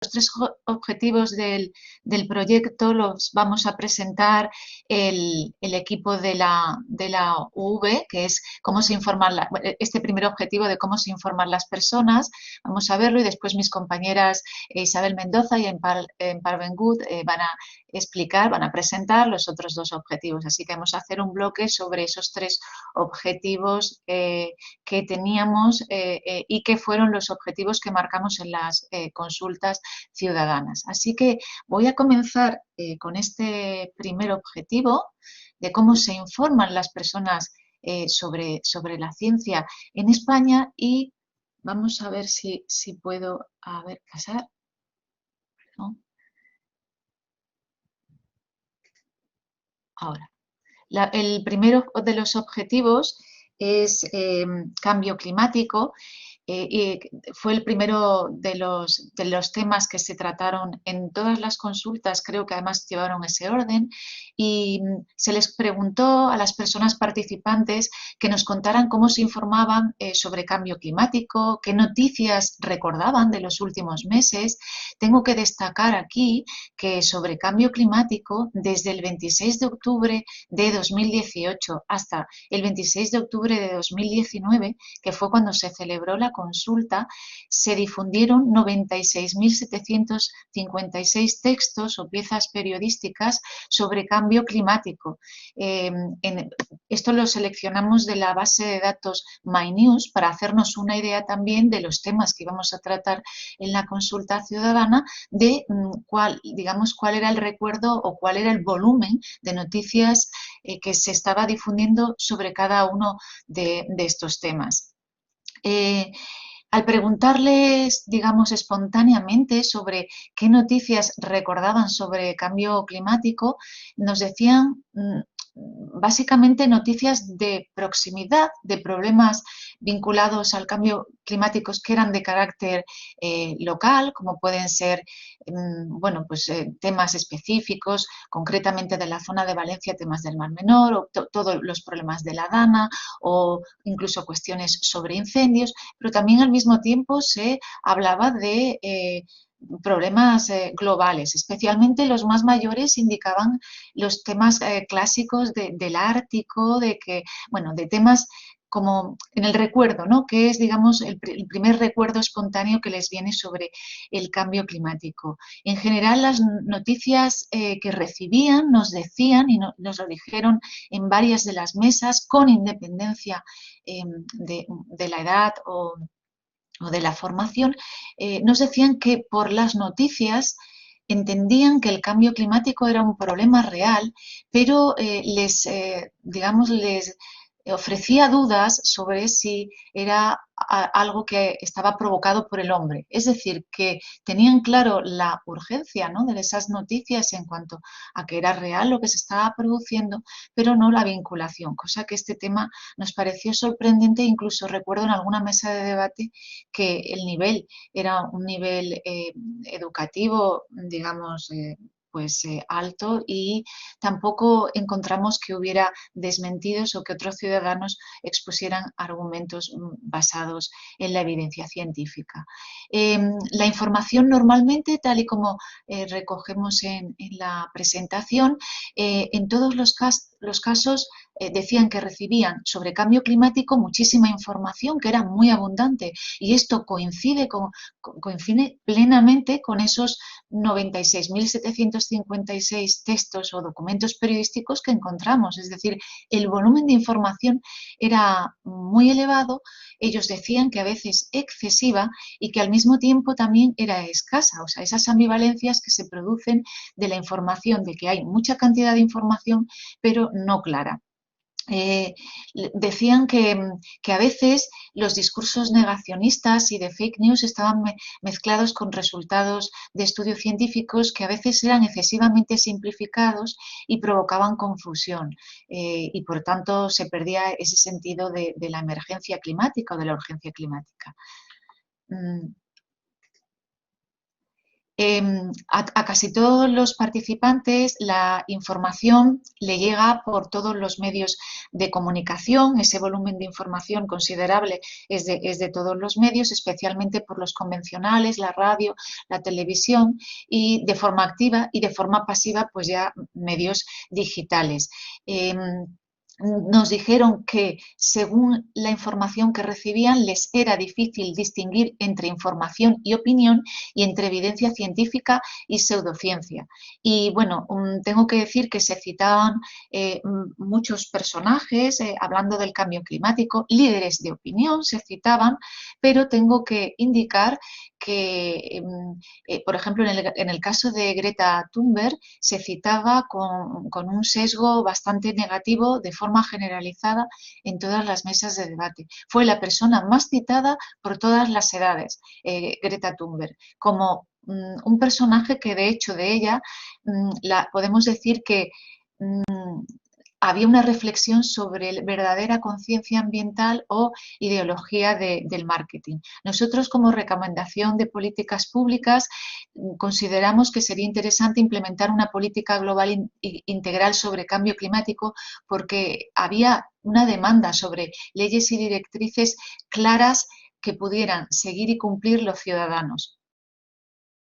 Los tres objetivos del proyecto los vamos a presentar el equipo de la UV, que es cómo se informan, este primer objetivo de cómo se informan las personas, vamos a verlo, y después mis compañeras Isabel Mendoza y Empar Bengut van a explicar, van a presentar los otros dos objetivos. Así que vamos a hacer un bloque sobre esos tres objetivos que teníamos y que fueron los objetivos que marcamos en las consultas ciudadanas. Así que voy a comenzar con este primer objetivo de cómo se informan las personas sobre la ciencia en España, y vamos a ver si puedo pasar. ¿No? Ahora, el primero de los objetivos es cambio climático. Y fue el primero de los temas que se trataron en todas las consultas, creo que además llevaron ese orden, y se les preguntó a las personas participantes que nos contaran cómo se informaban sobre cambio climático, qué noticias recordaban de los últimos meses. Tengo que destacar aquí que sobre cambio climático, desde el 26 de octubre de 2018 hasta el 26 de octubre de 2019, que fue cuando se celebró la consulta, se difundieron 96.756 textos o piezas periodísticas sobre cambio climático. Esto lo seleccionamos de la base de datos MyNews para hacernos una idea también de los temas que íbamos a tratar en la consulta ciudadana, de cuál era el recuerdo o cuál era el volumen de noticias que se estaba difundiendo sobre cada uno de estos temas. Al preguntarles, digamos, espontáneamente sobre qué noticias recordaban sobre cambio climático, nos decían básicamente noticias de proximidad, de problemas vinculados al cambio climático que eran de carácter local, como pueden ser temas específicos, concretamente de la zona de Valencia, temas del Mar Menor, o todos los problemas de la Dana, o incluso cuestiones sobre incendios, pero también al mismo tiempo se hablaba de problemas globales, especialmente los más mayores indicaban los temas clásicos del Ártico, de temas como en el recuerdo, ¿no? Que es, digamos, el primer recuerdo espontáneo que les viene sobre el cambio climático. En general, las noticias que recibían nos decían, y nos lo dijeron en varias de las mesas, con independencia de la edad o de la formación, nos decían que por las noticias entendían que el cambio climático era un problema real, pero les ofrecía dudas sobre si era algo que estaba provocado por el hombre. Es decir, que tenían claro la urgencia, ¿no?, de esas noticias en cuanto a que era real lo que se estaba produciendo, pero no la vinculación, cosa que este tema nos pareció sorprendente. Incluso recuerdo en alguna mesa de debate que el nivel era un nivel educativo, digamos, alto, y tampoco encontramos que hubiera desmentidos o que otros ciudadanos expusieran argumentos basados en la evidencia científica. La información normalmente, tal y como recogemos en la presentación, en todos los casos decían que recibían sobre cambio climático muchísima información, que era muy abundante, y esto coincide plenamente con esos 96.756 textos o documentos periodísticos que encontramos. Es decir, el volumen de información era muy elevado. Ellos decían que a veces excesiva y que al mismo tiempo también era escasa, o sea, esas ambivalencias que se producen de la información, de que hay mucha cantidad de información pero no clara. Decían que a veces los discursos negacionistas y de fake news estaban mezclados con resultados de estudios científicos que a veces eran excesivamente simplificados y provocaban confusión, y por tanto se perdía ese sentido de la emergencia climática o de la urgencia climática. A casi todos los participantes la información le llega por todos los medios de comunicación, ese volumen de información considerable es de todos los medios, especialmente por los convencionales, la radio, la televisión, y de forma activa y de forma pasiva, pues ya medios digitales. Nos dijeron que según la información que recibían les era difícil distinguir entre información y opinión y entre evidencia científica y pseudociencia. Y bueno, tengo que decir que se citaban muchos personajes hablando del cambio climático, líderes de opinión se citaban, pero tengo que indicar que, por ejemplo, en el caso de Greta Thunberg, se citaba con un sesgo bastante negativo de forma generalizada en todas las mesas de debate. Fue la persona más citada por todas las edades, Greta Thunberg, como un personaje que de hecho de ella podemos decir que había una reflexión sobre la verdadera conciencia ambiental o ideología del marketing. Nosotros, como recomendación de políticas públicas, consideramos que sería interesante implementar una política global integral sobre cambio climático porque había una demanda sobre leyes y directrices claras que pudieran seguir y cumplir los ciudadanos.